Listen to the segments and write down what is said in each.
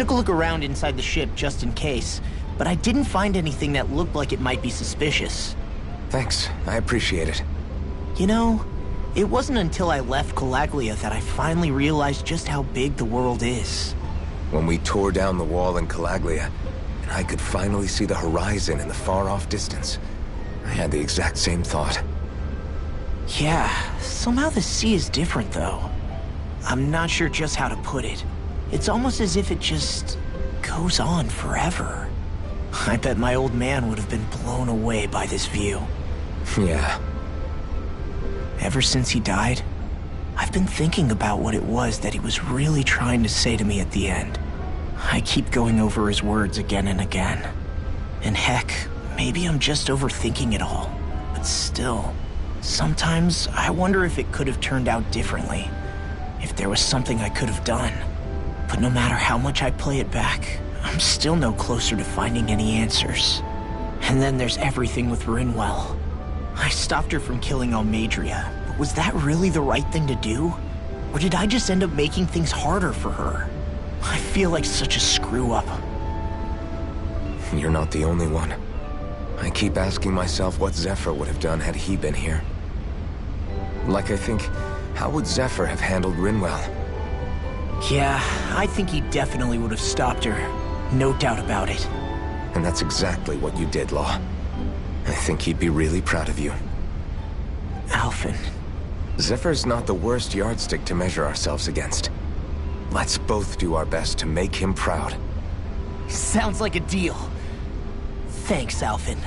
Took a look around inside the ship just in case, but I didn't find anything that looked like it might be suspicious. Thanks, I appreciate it. You know, it wasn't until I left Calaglia that I finally realized just how big the world is. When we tore down the wall in Calaglia, and I could finally see the horizon in the far-off distance, I had the exact same thought. Yeah, somehow the sea is different though. I'm not sure just how to put it. It's almost as if it just goes on forever. I bet my old man would have been blown away by this view. Yeah. Ever since he died, I've been thinking about what it was that he was really trying to say to me at the end. I keep going over his words again and again. And heck, maybe I'm just overthinking it all. But still, sometimes I wonder if it could have turned out differently. If there was something I could have done. But no matter how much I play it back, I'm still no closer to finding any answers. And then there's everything with Rinwell. I stopped her from killing Almeidrea, but was that really the right thing to do? Or did I just end up making things harder for her? I feel like such a screw-up. You're not the only one. I keep asking myself what Zephyr would have done had he been here. Like I think, how would Zephyr have handled Rinwell? Yeah, I think he definitely would have stopped her. No doubt about it. And that's exactly what you did, Law. I think he'd be really proud of you. Alphen. Zephyr's not the worst yardstick to measure ourselves against. Let's both do our best to make him proud. Sounds like a deal. Thanks, Alphen.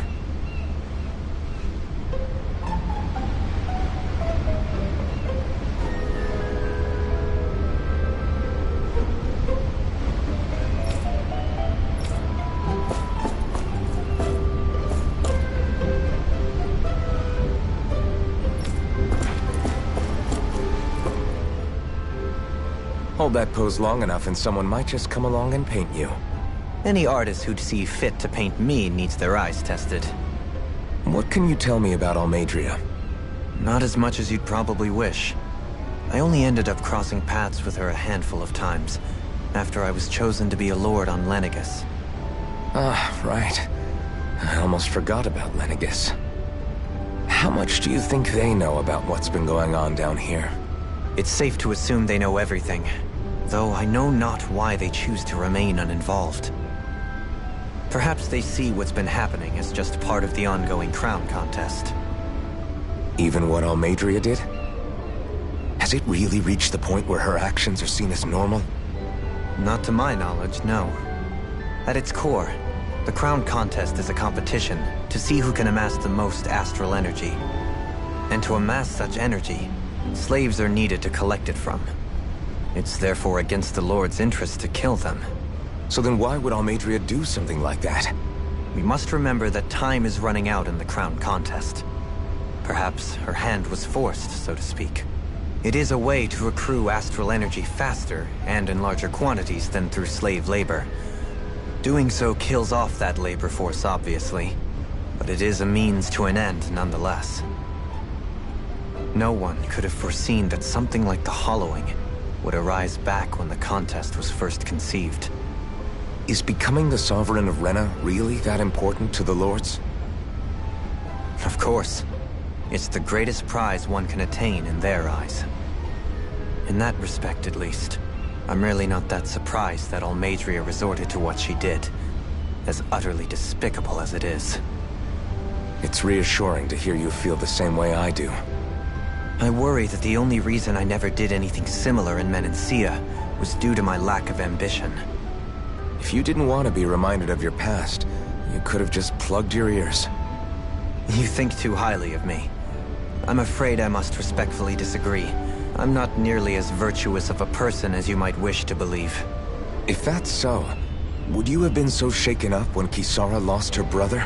Hold that pose long enough and someone might just come along and paint you. Any artist who'd see fit to paint me needs their eyes tested. What can you tell me about Almeidrea? Not as much as you'd probably wish. I only ended up crossing paths with her a handful of times, after I was chosen to be a lord on Lenegis. Ah, right. I almost forgot about Lenegis. How much do you think they know about what's been going on down here? It's safe to assume they know everything, though I know not why they choose to remain uninvolved. Perhaps they see what's been happening as just part of the ongoing crown contest. Even what Almeidrea did? Has it really reached the point where her actions are seen as normal? Not to my knowledge, no. At its core, the crown contest is a competition to see who can amass the most astral energy. And to amass such energy, slaves are needed to collect it from. It's therefore against the Lord's interest to kill them. So then why would Almeidrea do something like that? We must remember that time is running out in the crown contest. Perhaps her hand was forced, so to speak. It is a way to accrue astral energy faster and in larger quantities than through slave labor. Doing so kills off that labor force, obviously, but it is a means to an end nonetheless. No one could have foreseen that something like the Hollowing would arise back when the contest was first conceived. Is becoming the Sovereign of Rena really that important to the Lords? Of course. It's the greatest prize one can attain in their eyes. In that respect, at least, I'm really not that surprised that Almeidrea resorted to what she did, as utterly despicable as it is. It's reassuring to hear you feel the same way I do. I worry that the only reason I never did anything similar in Menancia was due to my lack of ambition. If you didn't want to be reminded of your past, you could have just plugged your ears. You think too highly of me. I'm afraid I must respectfully disagree. I'm not nearly as virtuous of a person as you might wish to believe. If that's so, would you have been so shaken up when Kisara lost her brother?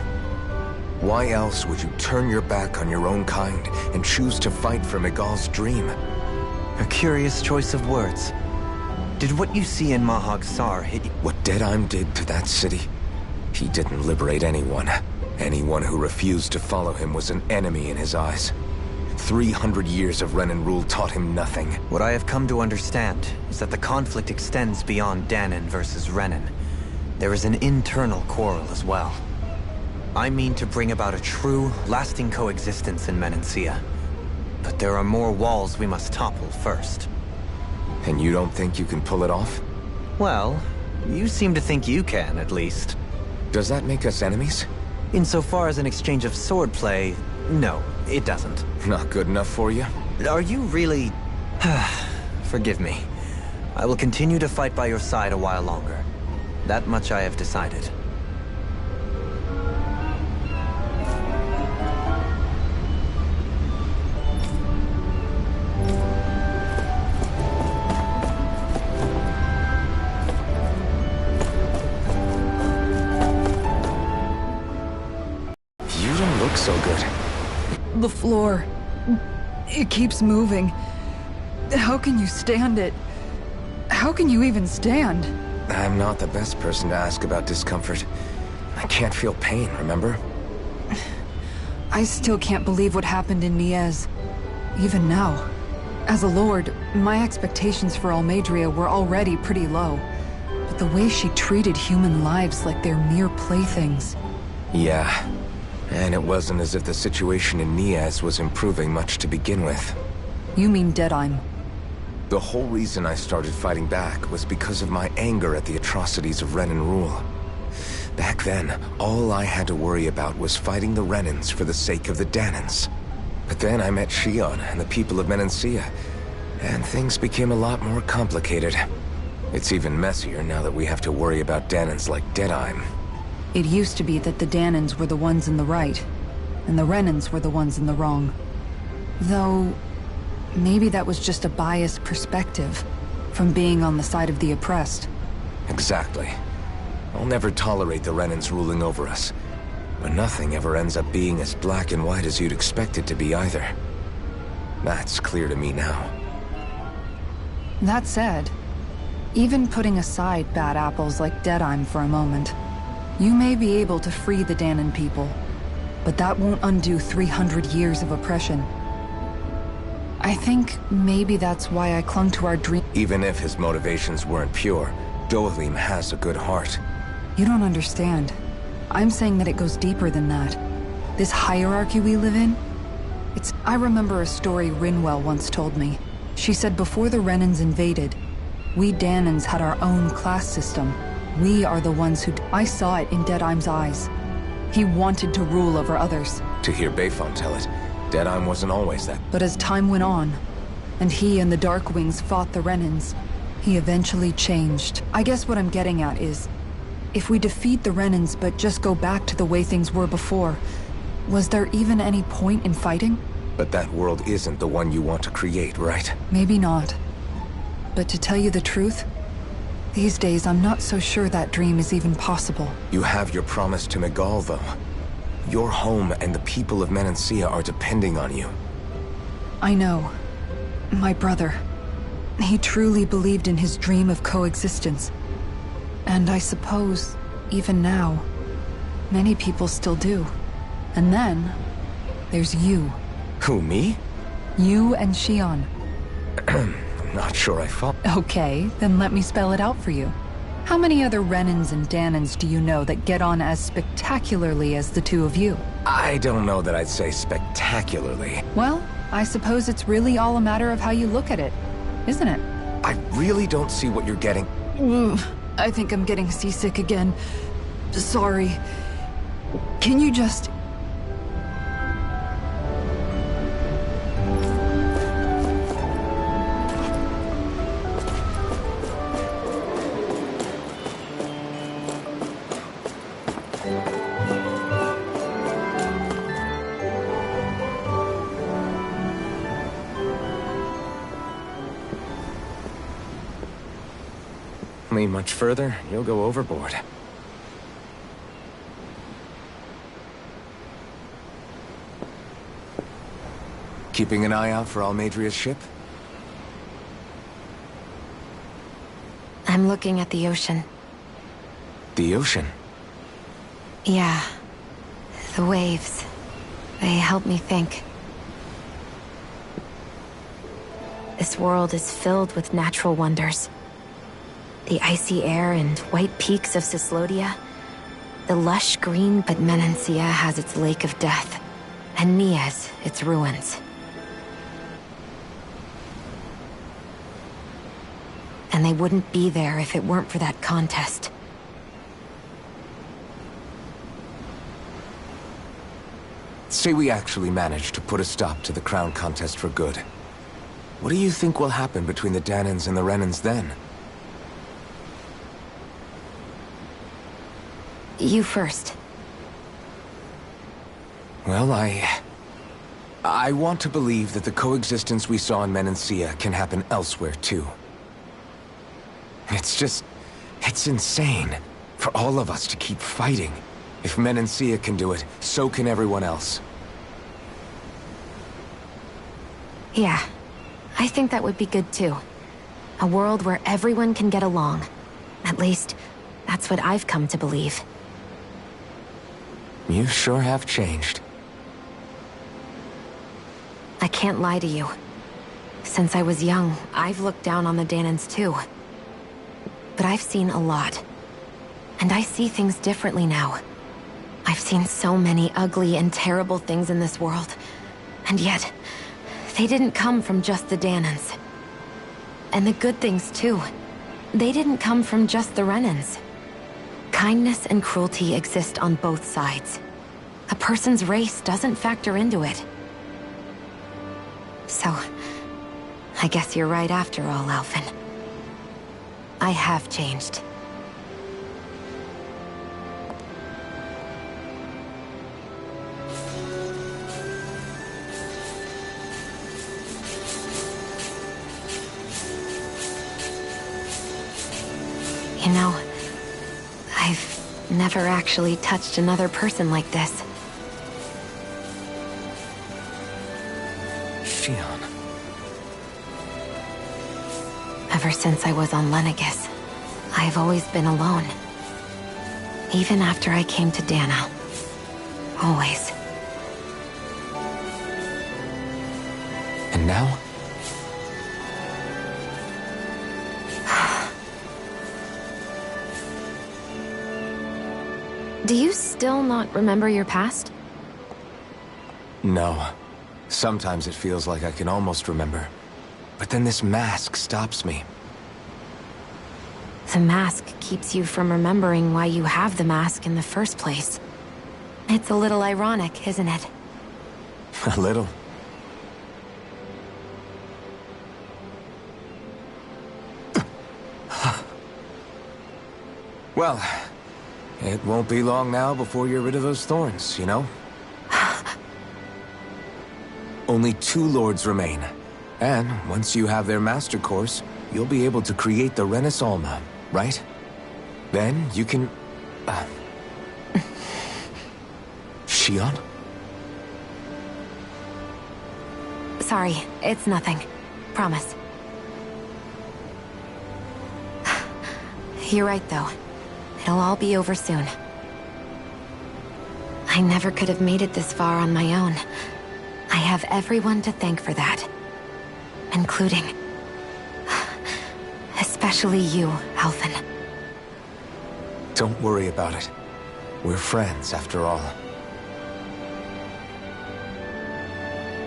Why else would you turn your back on your own kind and choose to fight for Miguel's dream? A curious choice of words. Did what you see in Mahag Saar hit you? What Deadheim did to that city? He didn't liberate anyone. Anyone who refused to follow him was an enemy in his eyes. 300 years of Renan rule taught him nothing. What I have come to understand is that the conflict extends beyond Dahnan versus Renan. There is an internal quarrel as well. I mean to bring about a true, lasting coexistence in Menancia. But there are more walls we must topple first. And you don't think you can pull it off? Well, you seem to think you can, at least. Does that make us enemies? Insofar as an exchange of swordplay, no, it doesn't. Not good enough for you? Are you really... Forgive me. I will continue to fight by your side a while longer. That much I have decided. You don't look so good. The floor. It keeps moving. How can you stand it? How can you even stand? I'm not the best person to ask about discomfort. I can't feel pain, remember? I still can't believe what happened in Niez. Even now. As a lord, my expectations for Almeidrea were already pretty low. But the way she treated human lives like they're mere playthings. Yeah. And it wasn't as if the situation in Niez was improving much to begin with. You mean Deadheim? The whole reason I started fighting back was because of my anger at the atrocities of Renan rule. Back then, all I had to worry about was fighting the Renans for the sake of the Dahnans. But then I met Shionne and the people of Menancia, and things became a lot more complicated. It's even messier now that we have to worry about Dahnans like Deadheim. It used to be that the Dahnans were the ones in the right, and the Renans were the ones in the wrong. Though, maybe that was just a biased perspective, from being on the side of the oppressed. Exactly. I'll never tolerate the Renans ruling over us. But nothing ever ends up being as black and white as you'd expect it to be either. That's clear to me now. That said, even putting aside bad apples like Deadheim for a moment, you may be able to free the Dahnan people, but that won't undo 300 years of oppression. I think maybe that's why I clung to our dream. Even if his motivations weren't pure, Dohalim has a good heart. You don't understand. I'm saying that it goes deeper than that. This hierarchy we live in, I remember a story Rinwell once told me. She said before the Renans invaded, we Dahnans had our own class system. We are the ones who... I saw it in Deadheim's eyes. He wanted to rule over others. To hear Bayfon tell it, Deadheim wasn't always that. But as time went on, and he and the Darkwings fought the Renans, he eventually changed. I guess what I'm getting at is, if we defeat the Renans but just go back to the way things were before, was there even any point in fighting? But that world isn't the one you want to create, right? Maybe not. But to tell you the truth, these days I'm not so sure that dream is even possible. You have your promise to Miguel, though. Your home and the people of Menancia are depending on you. I know. My brother. He truly believed in his dream of coexistence. And I suppose, even now, many people still do. And then, there's you. Who, me? You and Shionne. I'm not sure I follow. Okay, then let me spell it out for you. How many other Renans and Dahnans do you know that get on as spectacularly as the two of you? I don't know that I'd say spectacularly. Well, I suppose it's really all a matter of how you look at it, isn't it? I really don't see what you're getting. I think I'm getting seasick again. Sorry. Can you just... Lean much further, you'll go overboard. Keeping an eye out for Almeidrea's ship? I'm looking at the ocean. The ocean? Yeah. The waves. They help me think. This world is filled with natural wonders. The icy air and white peaks of Cyslodia. The lush green, but Menancia has its Lake of Death, and Nias its ruins. And they wouldn't be there if it weren't for that contest. Say we actually managed to put a stop to the crown contest for good. What do you think will happen between the Dahnans and the Renans then? You first. Well, I want to believe that the coexistence we saw in Menancia can happen elsewhere, too. It's insane for all of us to keep fighting. If Menancia can do it, so can everyone else. Yeah, I think that would be good too. A world where everyone can get along. At least, that's what I've come to believe. You sure have changed. I can't lie to you. Since I was young, I've looked down on the Dahnans too. But I've seen a lot. And I see things differently now. I've seen so many ugly and terrible things in this world. And yet, they didn't come from just the Dahnans. And the good things too. They didn't come from just the Renans. Kindness and cruelty exist on both sides. A person's race doesn't factor into it. So, I guess you're right after all, Alphen. I have changed. You know, I've never actually touched another person like this. Shionne. Ever since I was on Lenegis, I've always been alone. Even after I came to Dahna. Always. And now? Do you still not remember your past? No. Sometimes it feels like I can almost remember. But then this mask stops me. The mask keeps you from remembering why you have the mask in the first place. It's a little ironic, isn't it? A little. Well, it won't be long now before you're rid of those thorns, you know? Only 2 lords remain. And once you have their master course, you'll be able to create the Renis Alma, right? Then you can... Shionne? Sorry, it's nothing. Promise. You're right, though. It'll all be over soon. I never could have made it this far on my own. I have everyone to thank for that. Including... especially you, Alphen. Don't worry about it. We're friends, after all.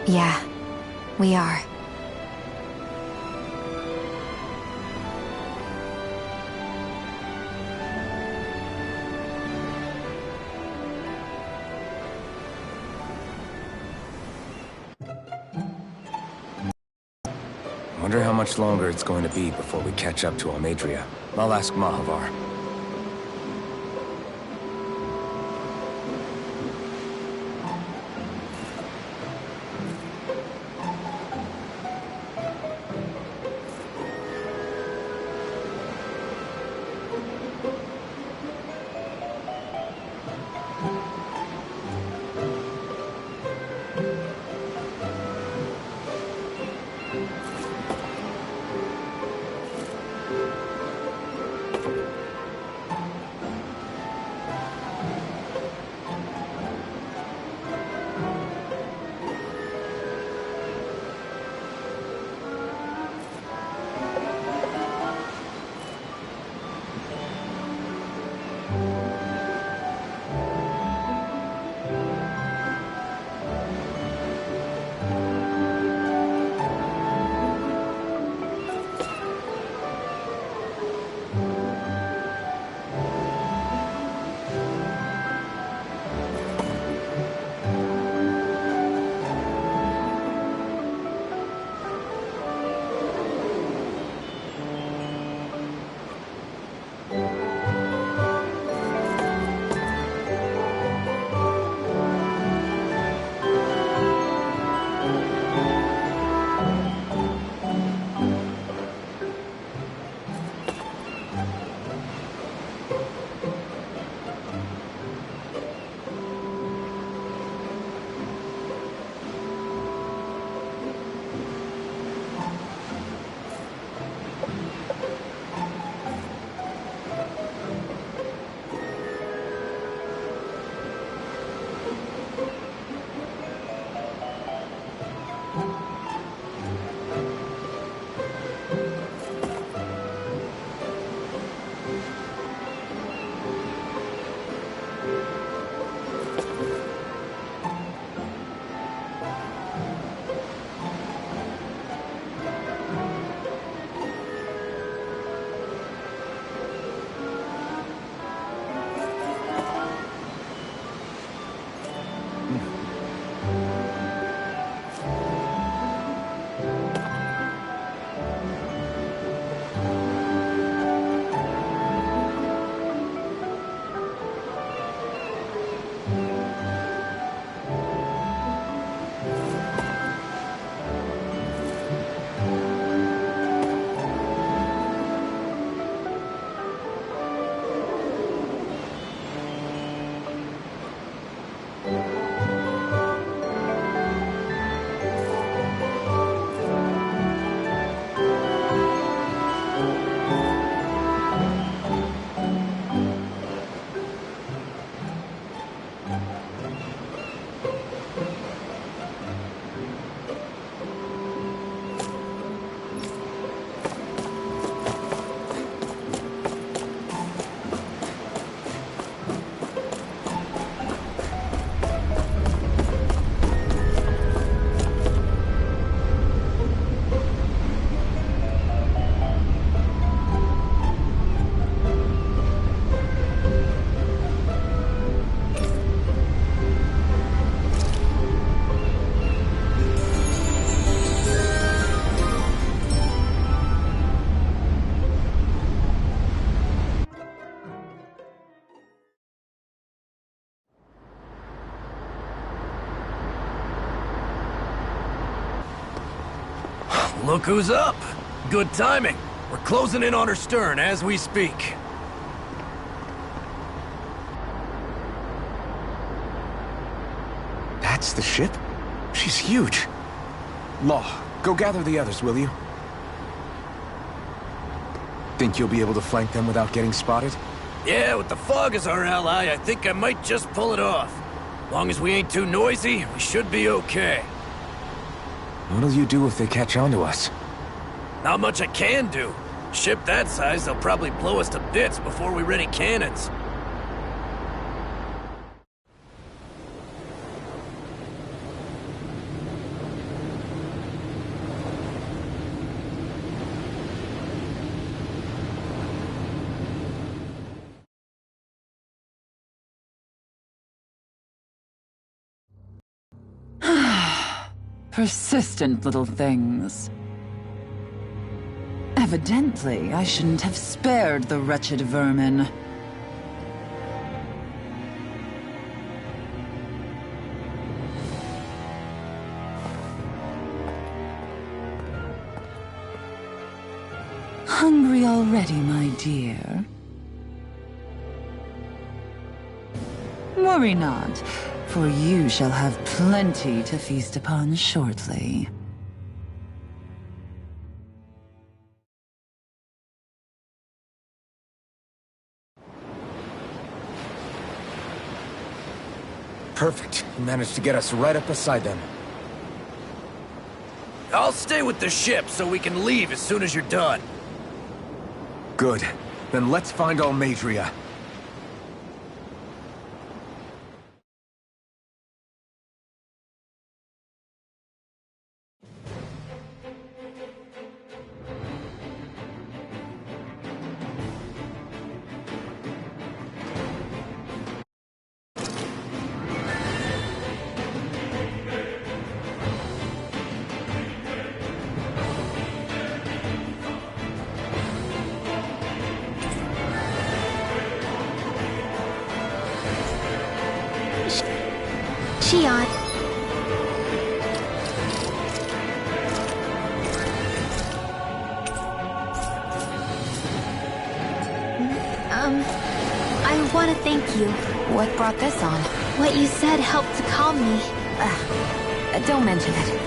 Yeah, we are. Wonder how much longer it's going to be before we catch up to Almeidrea. I'll ask Mahavar. Look who's up! Good timing. We're closing in on her stern as we speak. That's the ship? She's huge. Law, go gather the others, will you? Think you'll be able to flank them without getting spotted? Yeah, with the fog as our ally, I think I might just pull it off. Long as we ain't too noisy, we should be okay. What'll you do if they catch on to us? Not much I can do. Ship that size, they'll probably blow us to bits before we ready cannons. Persistent little things. Evidently, I shouldn't have spared the wretched vermin. Hungry already, my dear? Worry not, for you shall have plenty to feast upon shortly. Perfect. You managed to get us right up beside them. I'll stay with the ship so we can leave as soon as you're done. Good. Then let's find Almeidrea. Shionne. I want to thank you. What brought this on? What you said helped to calm me. Don't mention it.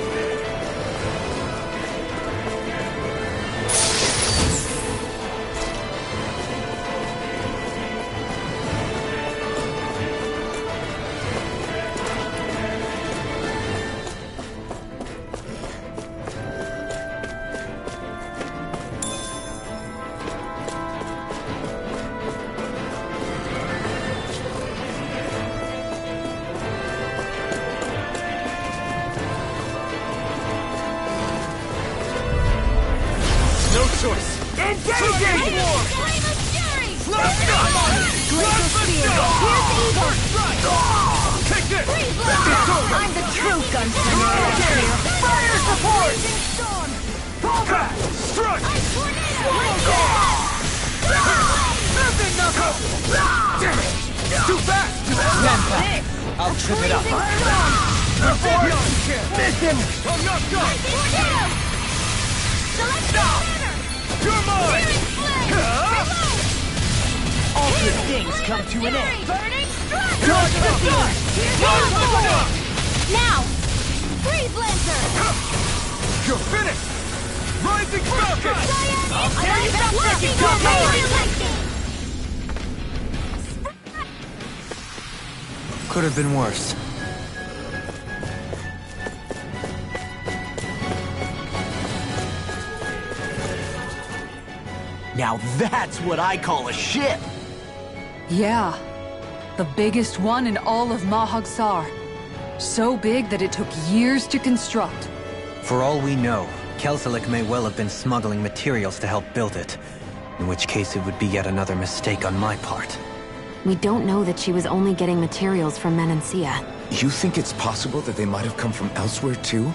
I'll trip it up. You're mine! All good things come to an end. Now! Freeze Lancer! You're finished! Rising Falcon! I'll tear you down! Could have been worse. Now that's what I call a ship! Yeah. The biggest one in all of Mahag Saar. So big that it took years to construct. For all we know, Kelselik may well have been smuggling materials to help build it. In which case it would be yet another mistake on my part. We don't know that she was only getting materials from Menancia. You think it's possible that they might have come from elsewhere too?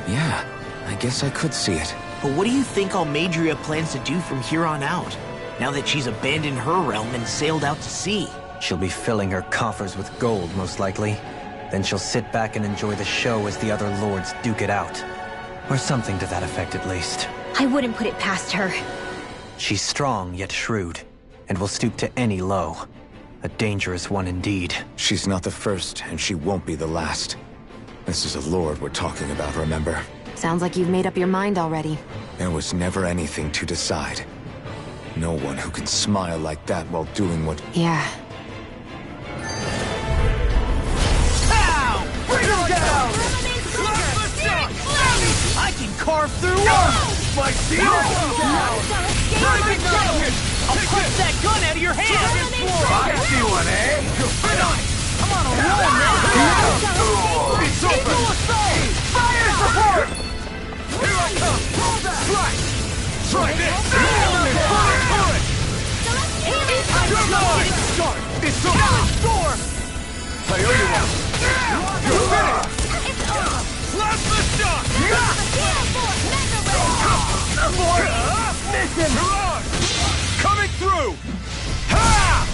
Yeah, I guess I could see it. But what do you think Almeidrea plans to do from here on out, now that she's abandoned her realm and sailed out to sea? She'll be filling her coffers with gold, most likely. Then she'll sit back and enjoy the show as the other lords duke it out. Or something to that effect at least. I wouldn't put it past her. She's strong yet shrewd, and will stoop to any low. A dangerous one indeed. She's not the first, and she won't be the last. This is a lord we're talking about, remember? Sounds like you've made up your mind already. There was never anything to decide. No one who can smile like that while doing what... Yeah. Pow! Bring her down! I can carve through my shield! I'll punch that gun out of your hand! I see one, eh? I'm on a roll now! It's open! Fire support! Here I come! Strike! Try this! It's over! Score! I owe you one! You're finished! Plasma shot! Mission! Coming through! Ha!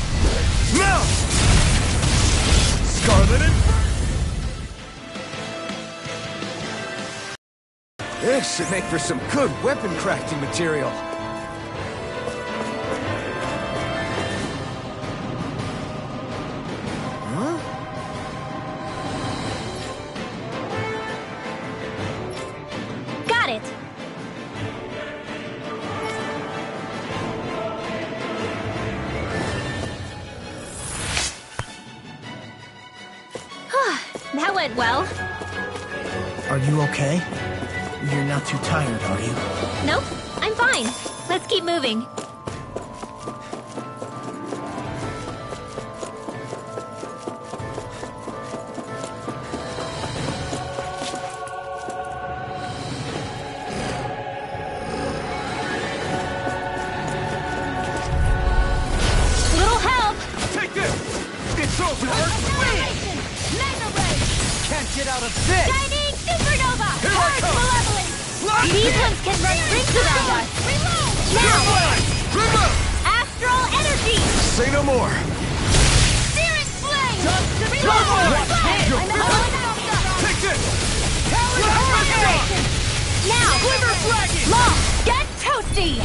Now! Scarlet and... This should make for some good weapon crafting material. Got it. That went well. Are you okay? You're not too tired, are you? Nope, I'm fine. Let's keep moving. Little help! Take this! It's over! Can't get out of this! Shining Supernova! Here I Charge come! Malevolence! Blast These it! ones can run rings around us! Now! Remote! Astral Energy! Say no more. Spirit Flame! Take this! Now! Glimmer Dragon! Law! Get toasty!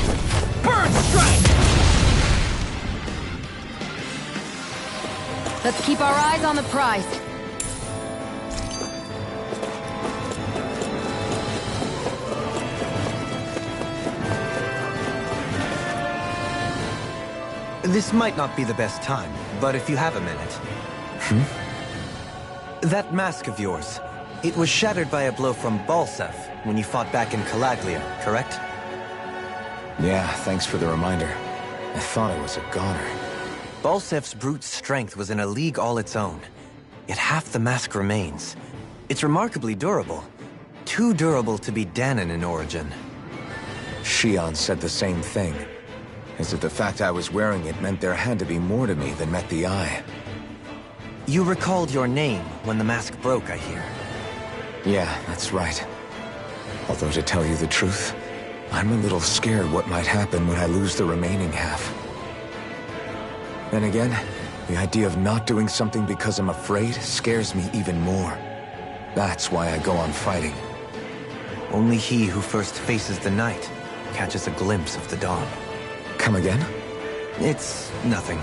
Burn Strike! Let's keep our eyes on the prize. This might not be the best time, but if you have a minute... That mask of yours, it was shattered by a blow from Balsef when you fought back in Calaglia, correct? Yeah, thanks for the reminder. I thought I was a goner. Balsef's brute strength was in a league all its own, yet half the mask remains. It's remarkably durable. Too durable to be Dahnan in origin. Shion said the same thing. As if the fact I was wearing it meant there had to be more to me than met the eye. You recalled your name when the mask broke, I hear. Yeah, that's right. Although to tell you the truth, I'm a little scared what might happen when I lose the remaining half. Then again, the idea of not doing something because I'm afraid scares me even more. That's why I go on fighting. Only he who first faces the night catches a glimpse of the dawn. Come again? It's nothing.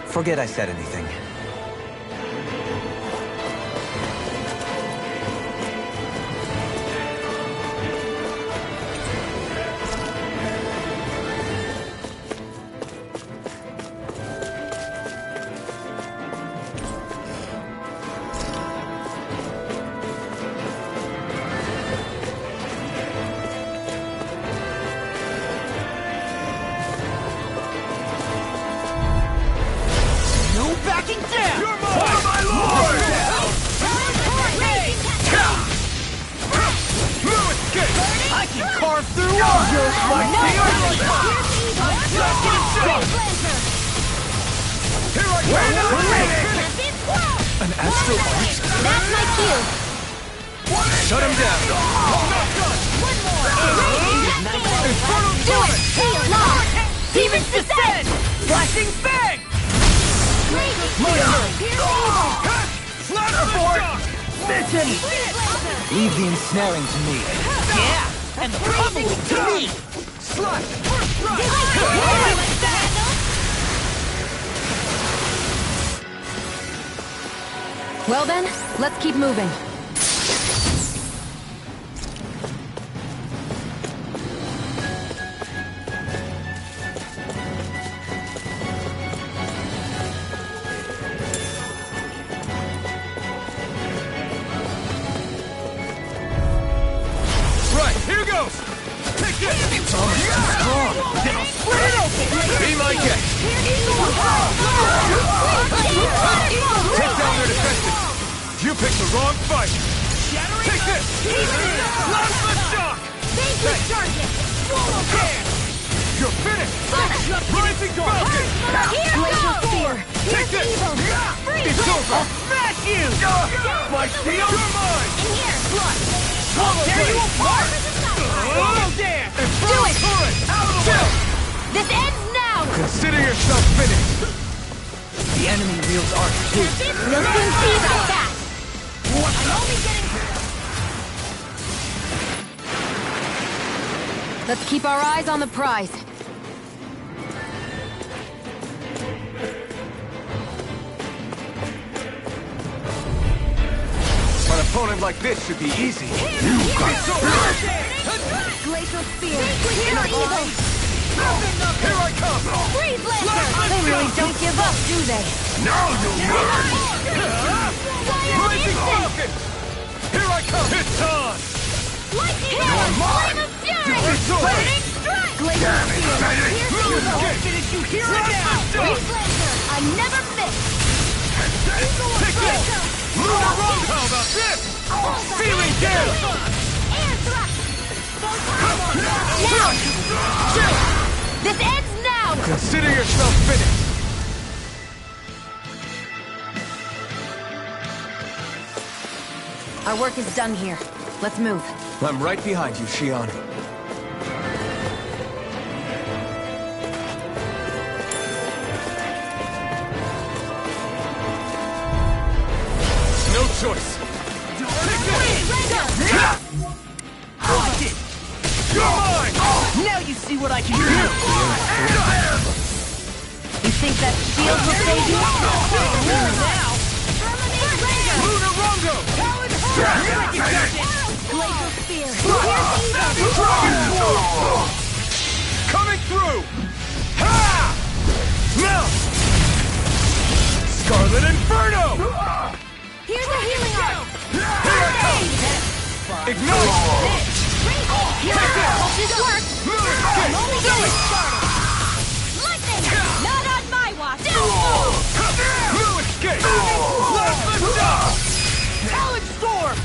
Forget I said anything. Backing down! You're mine! My lord! I can carve through walls! My Here I go! An astral arch? That's my cue! Shut him down! Do it! Heal Law! Demons descend! Flashing bang! Flatter board! Smitten! Leave the ensnaring to me. Yeah! And the pummeling to me! Slash! First strike! Like that! Well then, let's keep moving. Right, here goes! Take this! It's on! Then I'll split it open! Be my guest! Take down their defenses! You picked the wrong fight! Take this! Plasma shock! Swallow hand! You're finished! Rising Falcon! Glacial Spear! Take this! It's over! I'll smash you! My shield! You're mine! In here! I'll tear you apart! Oh, damn! And do it! Out of the way! This ends now! Consider yourself finished! The enemy wields arc too. We'll soon see about that! I'm only getting... Let's keep our eyes on the prize. An opponent like this should be easy. Glacial Spear! Here's evil! Here I come! Freeze Lancer! They really don't give up, do they? Rising Falcon! Here I come! It's on! Lightning Hammer! Flame of Fury! It's over! Burning Strike! Glacial Spear! Here's evil! Finish you here and now! Freeze Lancer! I never miss! Take this! Lunar Roll! How about this? Feeling gale! Air Thrust! Now! This ends now! Consider yourself finished! Our work is done here. Let's move. I'm right behind you, Shion. No choice! Watch it! You're mine! Now you see what I can do! You think that shield will save you? Now! Lunar Rongo! Glacial Spear! Coming through! Ha! Now! Scarlet Inferno! Here's a healing arm! Here it comes! Ignite! This works! I'm only getting started! Lightning! Not on my watch! Blue escape! Plasma shock! Talent Storm!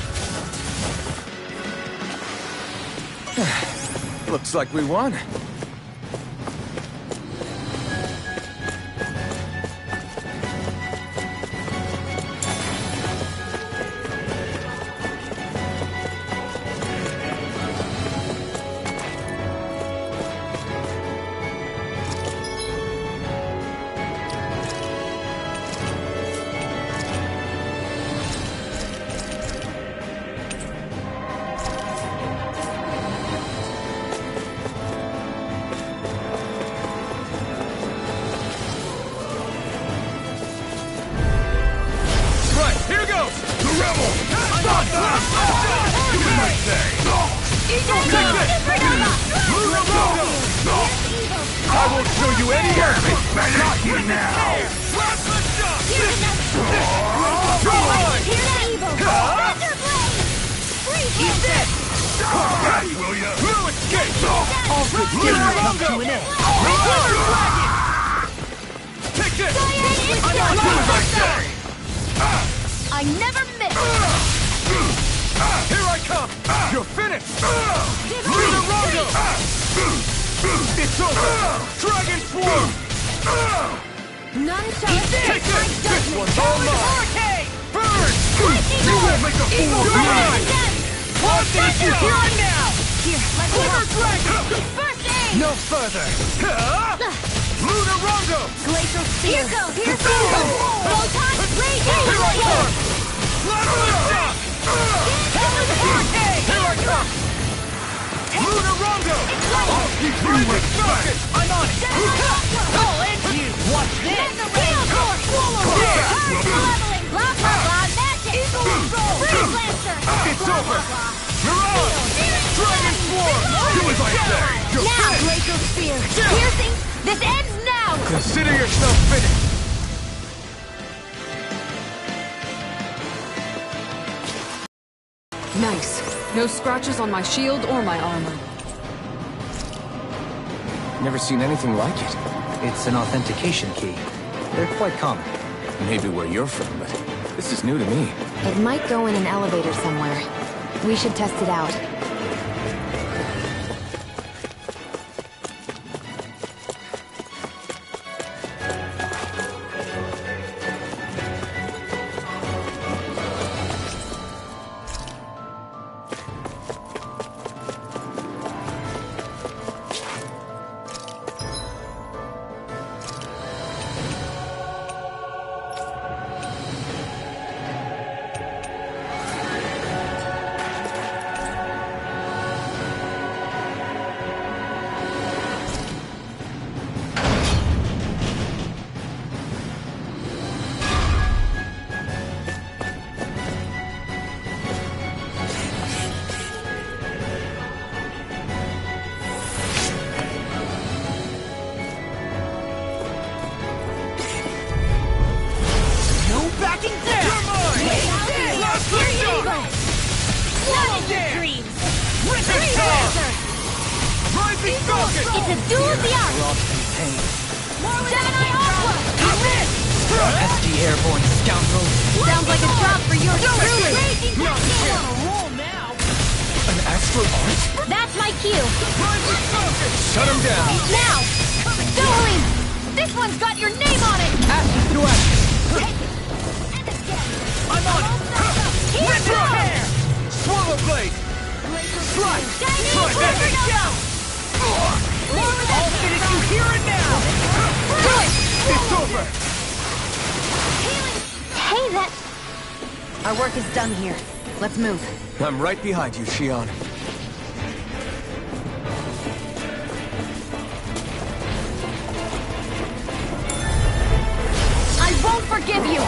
Looks like we won. I won't show you any mercy! Not here now! Plasma shock! Eat this! Alright, will ya? Blue escape! All good things come to an end. Take this! I never miss! Here I come! You're finished! Lunar Rongo! It's over! Dragon Swarm! None shall escape my This judgment! one's all mine! Burn! You won't make a fool of me! What did you hear now? Here, let me Lunar help! Dragon! First aid! No further! Lunar Rongo! Glacial Spear! Here goes! Here's the Photon Raging! Here I come! Plasma shock! Here I come! Lunar Rondo! I'll keep you with focus! I'm on it! I'll end you! Watch this! Swallow this! Leveling! Blah, blah, blah! Magic! Freeze Lancer! It's over! You're on! Dragon Swarm! Do as I say! You're Now, finished! Glacial Spear! Piercing! This ends now! Consider yourself finished! Nice. No scratches on my shield or my armor. Never seen anything like it. It's an authentication key. They're quite common. Maybe where you're from, but this is new to me. It might go in an elevator somewhere. We should test it out. It's a duel of the arts! Gemini Aqua! SD airborne scoundrel. Sounds like a job for yours truly! An astral art? That's my cue! Shut him down! Now! Dueling! This one's got your name on it! Ashes to ashes. I'm on it! Rip your hair! Swallow blade! Strike! Chinese Strike! Supernova! I'll finish you here and now! Do it! It's over! Hey, that... Our work is done here. Let's move. I'm right behind you, Shion. I won't forgive you!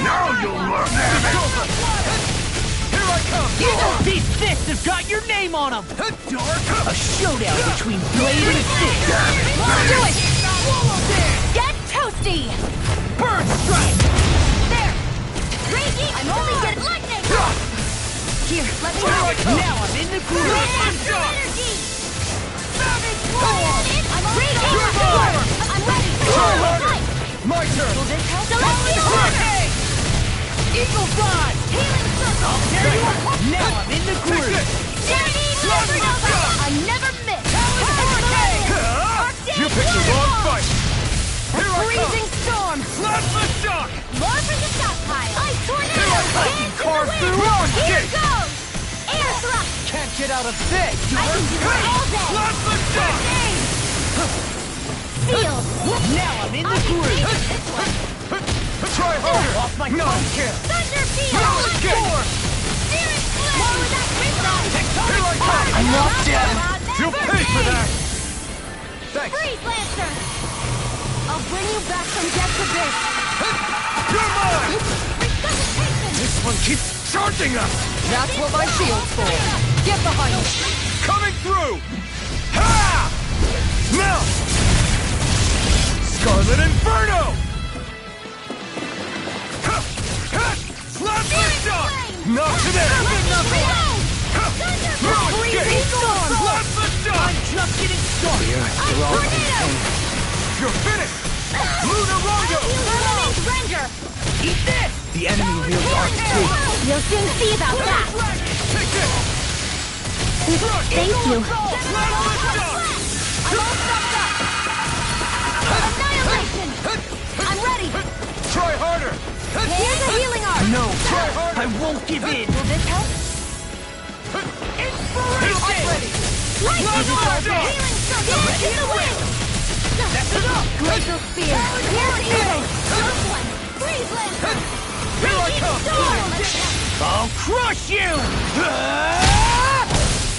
Now you'll learn that! It's over! Here I come! These fists have got your name on them! Dark! A showdown between blade and fist! Do it! Get toasty! Burn strike! There! Raging! I'm only getting lightning! Here, let me Here have I it! come! Now I'm in the groove! Astral energy! Savage Roar! I'm raging! I'm ready! Try harder! Fight! My turn! Celestial Order! Eagle Fly! Healing Circle! Now I'm in the groove! Chinese Supernova! I never miss! You picked the wrong fight! Here I come! Freezing Storm! Plasma Shock! Lure from the stockpile! Ice Tornado! Here I come! Dance in Carve the through wind! on Here kick! goes! Air Thrust! Can't get out of this. I can do it all day! Plasma Shock! Sealed! Now I'm in the groove! This one! Try harder! Off my No! phone kill! Thunder Field! No escape! Spirit Flame! More with that crystal! Here I come! I'm not dead! You'll pay for that! Thanks! Freeze Lancer! I'll bring you back from death's abyss! You're mine! Resuscitation! This one keeps charging us! That's what my shield's for. Get behind me. Coming through! Ha! Now! Scarlet Inferno! Plasma Shock! Not today! No escape! Plasma Shock! Just getting started! You're finished! Lunar Rondo! Illuminate Ranger! Eat this! The enemy wields arc too. You'll soon see about that! Take this! Thank you! Plasma Shock! I'm all stocked up! Annihilation! I'm ready! Try harder! Here's a healing arm! No! Try harder! I won't give in! Will this help? Inspiration! Lightning orb! Shock! Healing circle! In the wind! That's enough! Glacial Spear! Here's Earth! Close one! Freeze Lancer! Here I come! Storm! I'll crush you!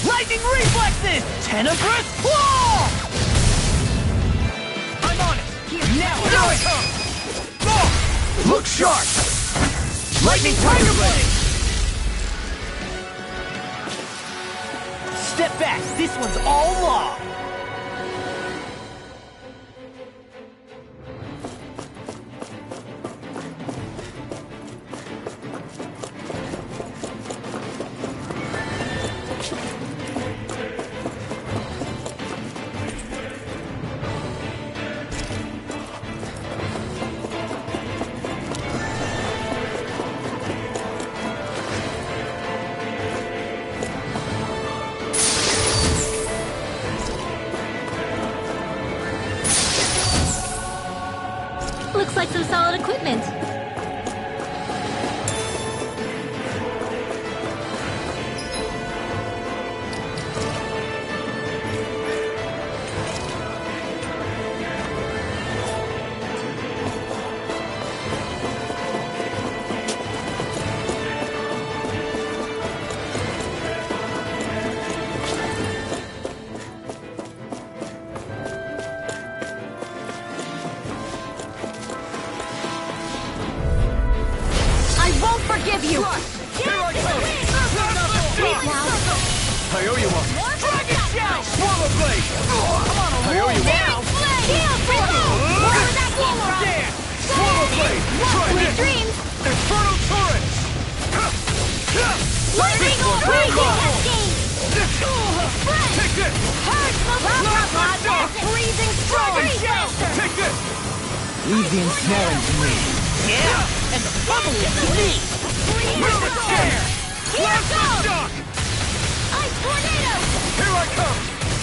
Lightning reflexes! Tenebrous claw! I'm on it! Now I come! Look sharp! Lightning Tiger Blade! Step back, this one's all law! Looks like some solid equipment. Forgive you! Here I come! Wait now! I owe you one! Dragon Shout! Swallow Blade! Come on, I owe you Now! Heal for me! Where did that come from? Dance! Swallow Blade! Try Sweet this! dreams! Infernal Torrent! Lightning Cascade! Take this! Purge the Blast! Freezing Storm! Take this! Leave the ensnaring to me. Yeah! And the bubble to me! With the chair! Here goes! Shock! Ice Tornado! Here I come!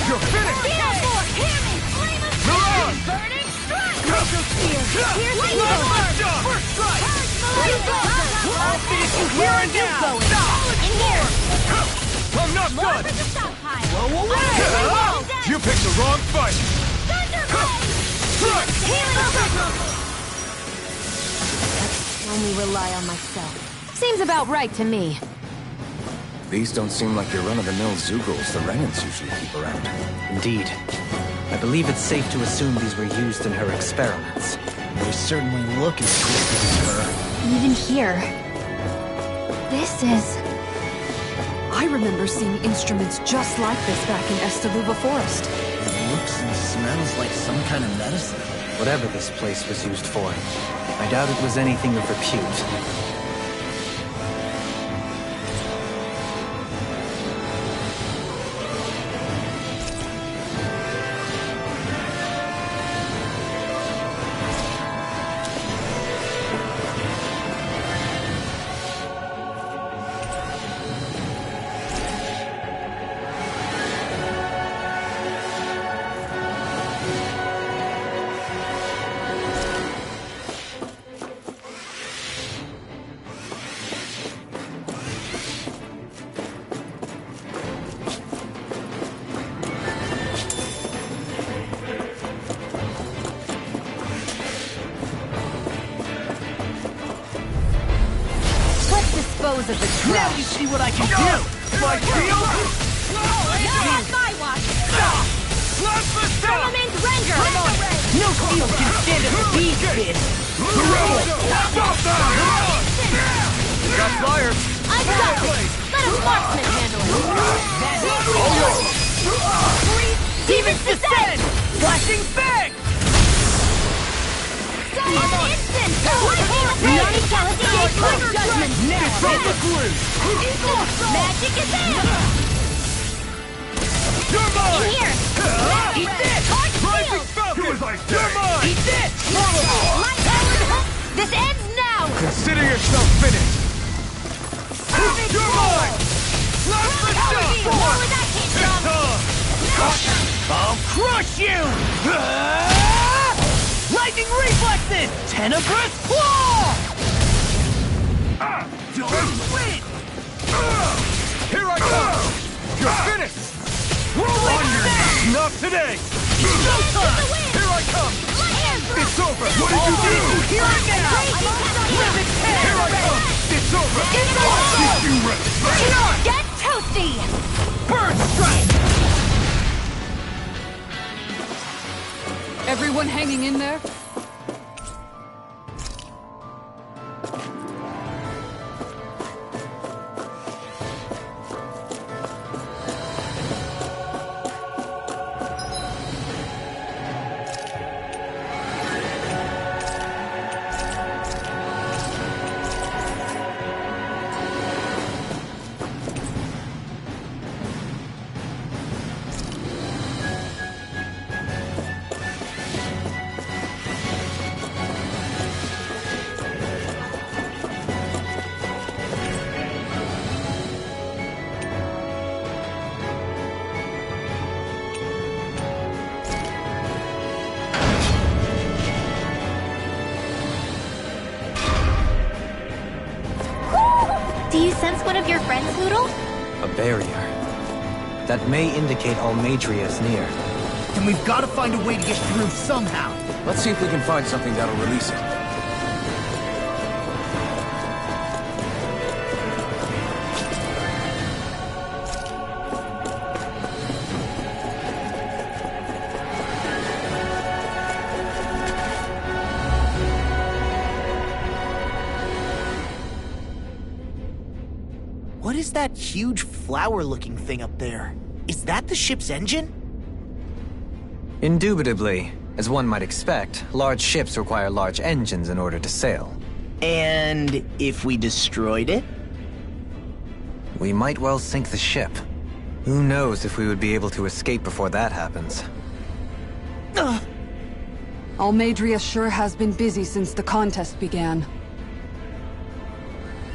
You're finished! Heal for! Hear me! Flame of Mirage! Burning Strike! Crocus Spear! Piercing Blast Sword! Shock! First strike! I'll finish you here and now! In here! I'm not More done! for the stockpile! Blow away! You picked the wrong fight! Thunderbolt! Strike! Healing over! Only rely on myself. Seems about right to me. These don't seem like your run-of-the-mill Zeugles the Renans usually keep around. Indeed. I believe it's safe to assume these were used in her experiments. They certainly look as twisted as her. Even here. This is... I remember seeing instruments just like this back in Estaluva Forest. It looks and smells like some kind of medicine. Whatever this place was used for, I doubt it was anything of repute. Dispose of the trash. Now you see what I can do! My shield! Not on my watch! Firmament Render! No steel can stand a speed bid! Stop that! Got flyers! I've got this! Let a marksman handle it! Demons descend! Flashing bang! Instant! Nani Cascade Trigger Judgment! Magic is in! You're mine! In here! Eat this! Rising Falcon! You're mine! Eat this! This ends now! Consider yourself finished! You're mine! Where would that came from? I'll crush you! Lightning reflexes! Tenebrous claw! Don't win! Here I come! You're finished! On your knees! Not today! Showtime! Here I come! It's over! What did you do? Here and now! Here I come! It's It's over! Get you ready! Get toasty! Burn strike! Everyone hanging in there? Do you sense one of your friends, Hootle? A barrier. That may indicate Almadria is near. Then we've got to find a way to get through somehow. Let's see if we can find something that'll release it. What is that huge flower-looking thing up there? Is that the ship's engine? Indubitably. As one might expect, large ships require large engines in order to sail. And if we destroyed it? We might well sink the ship. Who knows if we would be able to escape before that happens. Almadria sure has been busy since the contest began.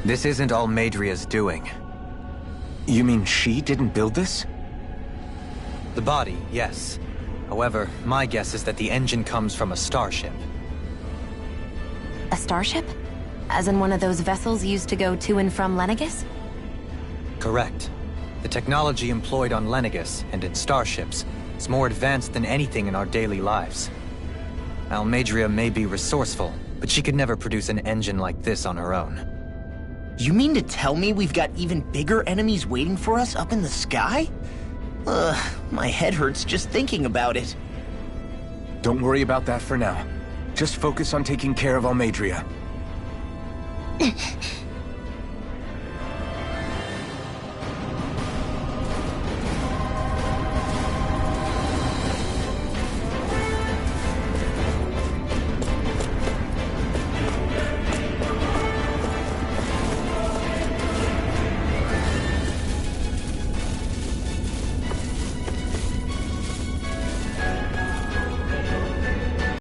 This isn't Almadria's doing. You mean she didn't build this? The body, yes. However, my guess is that the engine comes from a starship. A starship? As in one of those vessels used to go to and from Lenegis? Correct. The technology employed on Lenegis and in starships is more advanced than anything in our daily lives. Almadria may be resourceful, but she could never produce an engine like this on her own. You mean to tell me we've got even bigger enemies waiting for us up in the sky? Ugh, my head hurts just thinking about it. Don't worry about that for now. Just focus on taking care of Almadria.